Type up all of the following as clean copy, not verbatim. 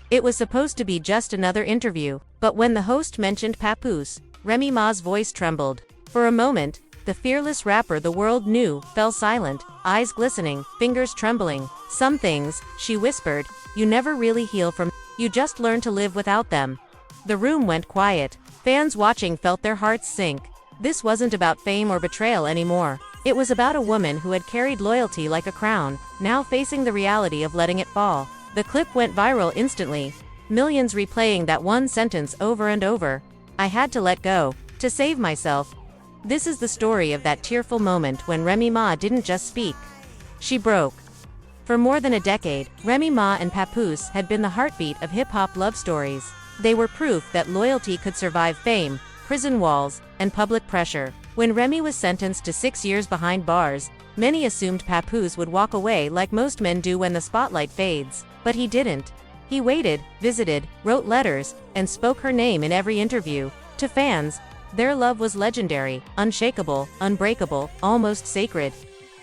It was supposed to be just another interview, but when the host mentioned Papoose, Remy Ma's voice trembled. For a moment, the fearless rapper the world knew fell silent, eyes glistening, fingers trembling. "Some things," she whispered, "you never really heal from, you just learn to live without them." The room went quiet. Fans watching felt their hearts sink. This wasn't about fame or betrayal anymore. It was about a woman who had carried loyalty like a crown, now facing the reality of letting it fall. The clip went viral instantly, millions replaying that one sentence over and over. "I had to let go, to save myself." This is the story of that tearful moment when Remy Ma didn't just speak. She broke. For more than a decade, Remy Ma and Papoose had been the heartbeat of hip-hop love stories. They were proof that loyalty could survive fame, prison walls, and public pressure. When Remy was sentenced to 6 years behind bars, many assumed Papoose would walk away like most men do when the spotlight fades. But he didn't. He waited, visited, wrote letters, and spoke her name in every interview. To fans, their love was legendary, unshakable, unbreakable, almost sacred.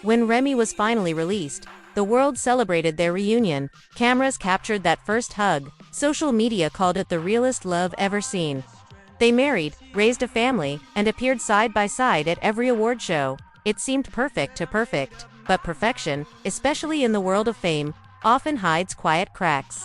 When Remy was finally released, the world celebrated their reunion. Cameras captured that first hug. Social media called it the realest love ever seen. They married, raised a family, and appeared side by side at every award show. It seemed perfect to perfect, but perfection, especially in the world of fame, often hides quiet cracks.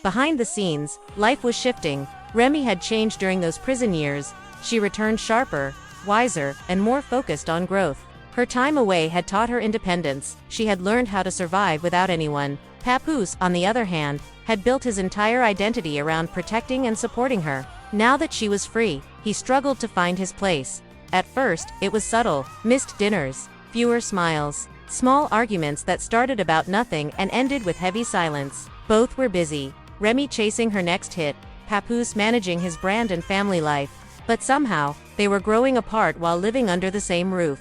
Behind the scenes, life was shifting. Remy had changed during those prison years. She returned sharper, wiser, and more focused on growth. Her time away had taught her independence. She had learned how to survive without anyone. Papoose, on the other hand, had built his entire identity around protecting and supporting her. Now that she was free, he struggled to find his place. At first, it was subtle: missed dinners, fewer smiles, small arguments that started about nothing and ended with heavy silence. Both were busy, Remy chasing her next hit, Papoose managing his brand and family life. But somehow, they were growing apart while living under the same roof.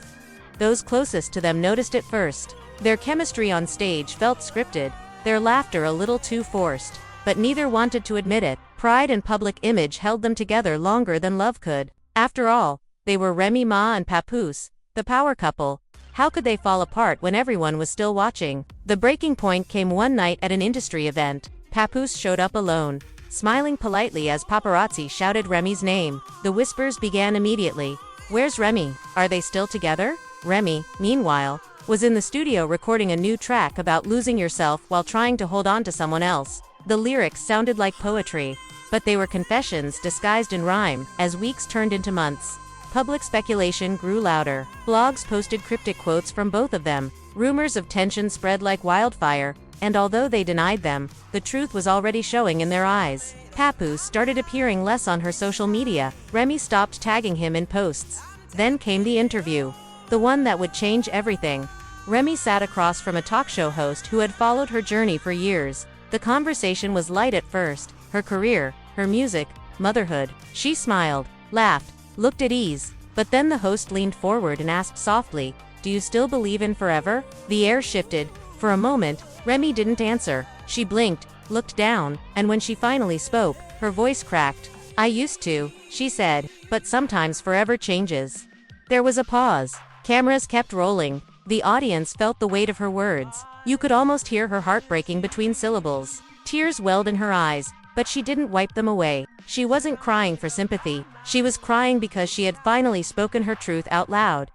Those closest to them noticed it first. Their chemistry on stage felt scripted, their laughter a little too forced. But neither wanted to admit it. Pride and public image held them together longer than love could. After all, they were Remy Ma and Papoose, the power couple. How could they fall apart when everyone was still watching? The breaking point came one night at an industry event. Papoose showed up alone, smiling politely as paparazzi shouted Remy's name. The whispers began immediately. "Where's Remy? Are they still together?" Remy, meanwhile, was in the studio recording a new track about losing yourself while trying to hold on to someone else. The lyrics sounded like poetry, but they were confessions disguised in rhyme. As weeks turned into months, public speculation grew louder. Blogs posted cryptic quotes from both of them. Rumors of tension spread like wildfire, and although they denied them, the truth was already showing in their eyes. Papoose started appearing less on her social media. Remy stopped tagging him in posts. Then came the interview, the one that would change everything. Remy sat across from a talk show host who had followed her journey for years. The conversation was light at first: her career, her music, motherhood. She smiled, laughed, looked at ease. But then the host leaned forward and asked softly, "Do you still believe in forever?" The air shifted. For a moment, Remy didn't answer. She blinked, looked down, and when she finally spoke, her voice cracked. "I used to," she said, "but sometimes forever changes." There was a pause. Cameras kept rolling. The audience felt the weight of her words. You could almost hear her heart breaking between syllables. Tears welled in her eyes, but she didn't wipe them away. She wasn't crying for sympathy. She was crying because she had finally spoken her truth out loud.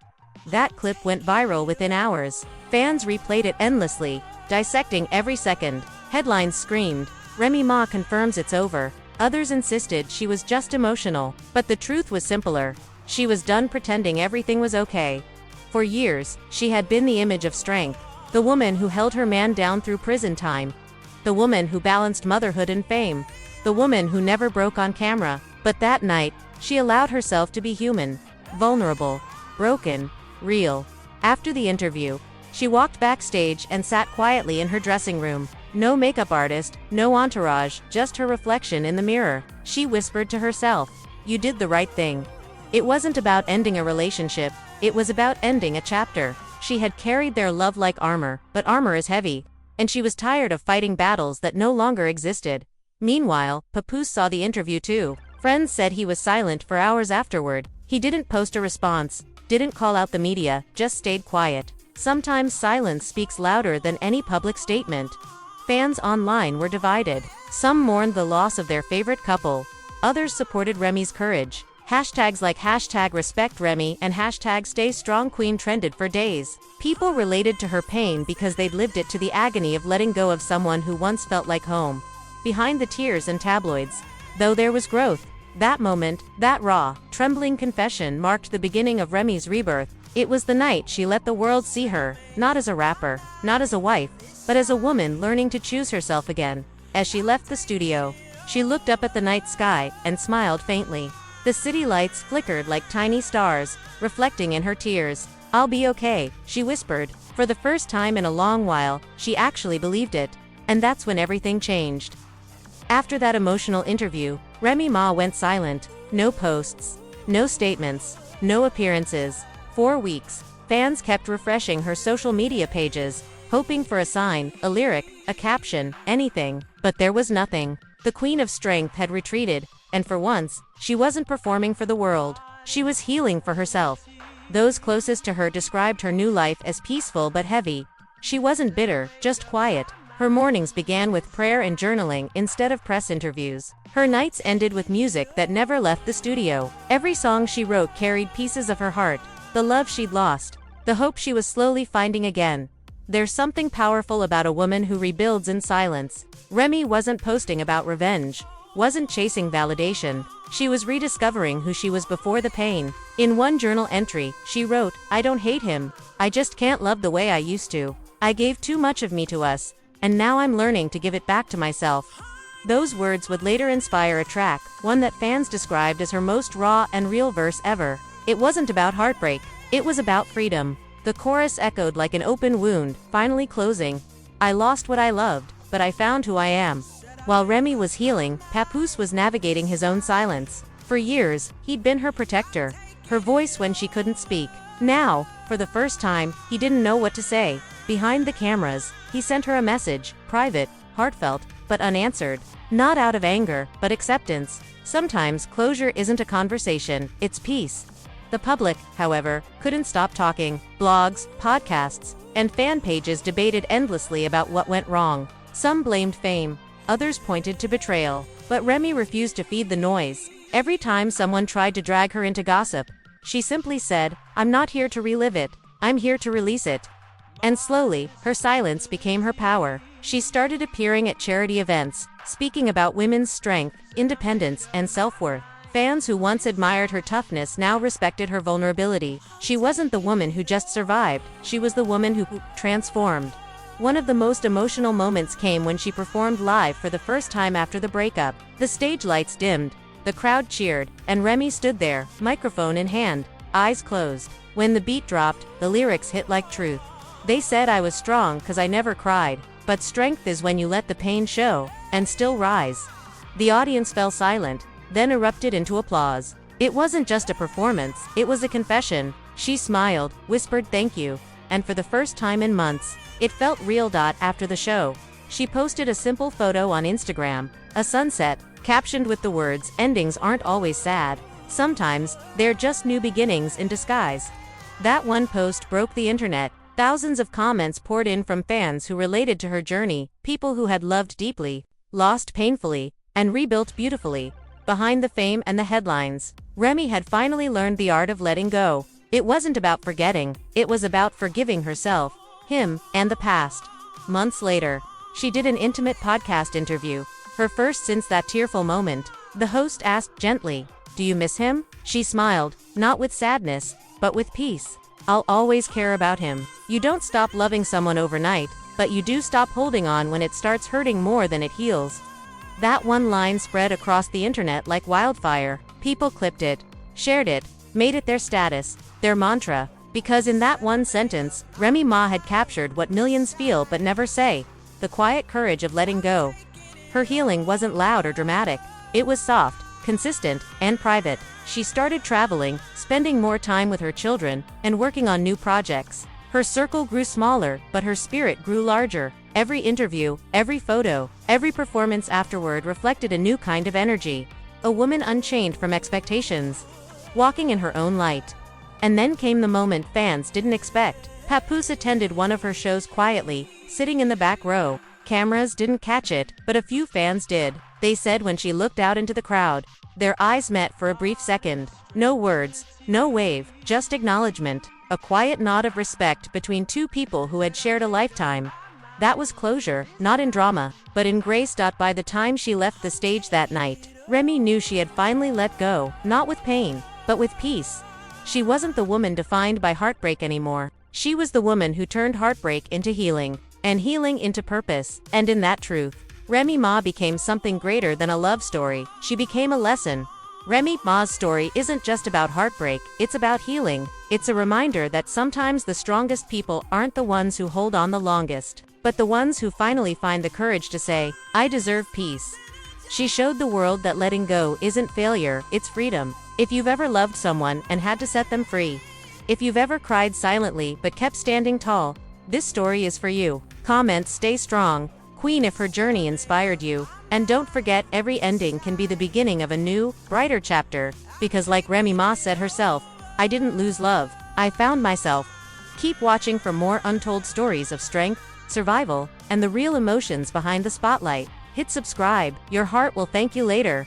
That clip went viral within hours. Fans replayed it endlessly, dissecting every second. Headlines screamed, "Remy Ma confirms it's over." Others insisted she was just emotional. But the truth was simpler. She was done pretending everything was okay. For years, she had been the image of strength. The woman who held her man down through prison time. The woman who balanced motherhood and fame. The woman who never broke on camera. But that night, she allowed herself to be human. Vulnerable. Broken. Real. After the interview, she walked backstage and sat quietly in her dressing room. No makeup artist, no entourage, just her reflection in the mirror. She whispered to herself, "You did the right thing." It wasn't about ending a relationship. It was about ending a chapter. She had carried their love like armor, but armor is heavy. And she was tired of fighting battles that no longer existed. Meanwhile, Papoose saw the interview too. Friends said he was silent for hours afterward. He didn't post a response, didn't call out the media, just stayed quiet. Sometimes silence speaks louder than any public statement. Fans online were divided. Some mourned the loss of their favorite couple. Others supported Remy's courage. Hashtags like #RespectRemy and #StayStrongQueen trended for days. People related to her pain because they'd lived it to the agony of letting go of someone who once felt like home. Behind the tears and tabloids, though there was growth. That moment, that raw, trembling confession marked the beginning of Remy's rebirth. It was the night she let the world see her, not as a rapper, not as a wife, but as a woman learning to choose herself again. As she left the studio, she looked up at the night sky and smiled faintly. The city lights flickered like tiny stars, reflecting in her tears. "I'll be okay," she whispered. For the first time in a long while, she actually believed it. And that's when everything changed. After that emotional interview, Remy Ma went silent. No posts, no statements, no appearances. For weeks, fans kept refreshing her social media pages, hoping for a sign, a lyric, a caption, anything. But there was nothing. The Queen of Strength had retreated, and for once, she wasn't performing for the world. She was healing for herself. Those closest to her described her new life as peaceful but heavy. She wasn't bitter, just quiet. Her mornings began with prayer and journaling instead of press interviews. Her nights ended with music that never left the studio. Every song she wrote carried pieces of her heart, the love she'd lost, the hope she was slowly finding again. There's something powerful about a woman who rebuilds in silence. Remy wasn't posting about revenge, wasn't chasing validation. She was rediscovering who she was before the pain. In one journal entry, she wrote, "I don't hate him. I just can't love the way I used to. I gave too much of me to us, and now I'm learning to give it back to myself." Those words would later inspire a track, one that fans described as her most raw and real verse ever. It wasn't about heartbreak, it was about freedom. The chorus echoed like an open wound, finally closing. "I lost what I loved, but I found who I am." While Remy was healing, Papoose was navigating his own silence. For years, he'd been her protector, her voice when she couldn't speak. Now, for the first time, he didn't know what to say. Behind the cameras, he sent her a message, private, heartfelt, but unanswered. Not out of anger, but acceptance. Sometimes closure isn't a conversation, it's peace. The public, however, couldn't stop talking. Blogs, podcasts, and fan pages debated endlessly about what went wrong. Some blamed fame, others pointed to betrayal. But Remy refused to feed the noise. Every time someone tried to drag her into gossip, she simply said, "I'm not here to relive it, I'm here to release it." And slowly, her silence became her power. She started appearing at charity events, speaking about women's strength, independence, and self-worth. Fans who once admired her toughness now respected her vulnerability. She wasn't the woman who just survived, she was the woman who transformed. One of the most emotional moments came when she performed live for the first time after the breakup. The stage lights dimmed, the crowd cheered, and Remy stood there, microphone in hand, eyes closed. When the beat dropped, the lyrics hit like truth. "They said I was strong 'cause I never cried, but strength is when you let the pain show, and still rise." The audience fell silent, then erupted into applause. It wasn't just a performance, it was a confession. She smiled, whispered thank you, and for the first time in months, it felt real. After the show, she posted a simple photo on Instagram, a sunset, captioned with the words, "Endings aren't always sad. Sometimes, they're just new beginnings in disguise." That one post broke the internet. Thousands of comments poured in from fans who related to her journey, people who had loved deeply, lost painfully, and rebuilt beautifully. Behind the fame and the headlines, Remy had finally learned the art of letting go. It wasn't about forgetting, it was about forgiving herself, him, and the past. Months later, she did an intimate podcast interview, her first since that tearful moment. The host asked gently, "Do you miss him?" She smiled, not with sadness, but with peace. "I'll always care about him." You don't stop loving someone overnight, but you do stop holding on when it starts hurting more than it heals. That one line spread across the internet like wildfire. People clipped it, shared it, made it their status, their mantra. Because in that one sentence, Remy Ma had captured what millions feel but never say, the quiet courage of letting go. Her healing wasn't loud or dramatic. It was soft, consistent, and private. She started traveling, spending more time with her children, and working on new projects. Her circle grew smaller, but her spirit grew larger. Every interview, every photo, every performance afterward reflected a new kind of energy. A woman unchained from expectations, walking in her own light. And then came the moment fans didn't expect. Papoose attended one of her shows quietly, sitting in the back row, cameras didn't catch it, but a few fans did. They said when she looked out into the crowd, their eyes met for a brief second. No words, no wave, just acknowledgement. A quiet nod of respect between two people who had shared a lifetime. That was closure, not in drama, but in grace. By the time she left the stage that night, Remy knew she had finally let go, not with pain, but with peace. She wasn't the woman defined by heartbreak anymore. She was the woman who turned heartbreak into healing, and healing into purpose. And in that truth, Remy Ma became something greater than a love story. She became a lesson. Remy Ma's story isn't just about heartbreak, it's about healing. It's a reminder that sometimes the strongest people aren't the ones who hold on the longest, but the ones who finally find the courage to say, "I deserve peace." She showed the world that letting go isn't failure, it's freedom. If you've ever loved someone and had to set them free, if you've ever cried silently but kept standing tall, this story is for you. Comments: stay strong, Queen, if her journey inspired you. And don't forget, every ending can be the beginning of a new, brighter chapter, because like Remy Ma said herself, "I didn't lose love, I found myself." Keep watching for more untold stories of strength, survival, and the real emotions behind the spotlight. Hit subscribe, your heart will thank you later.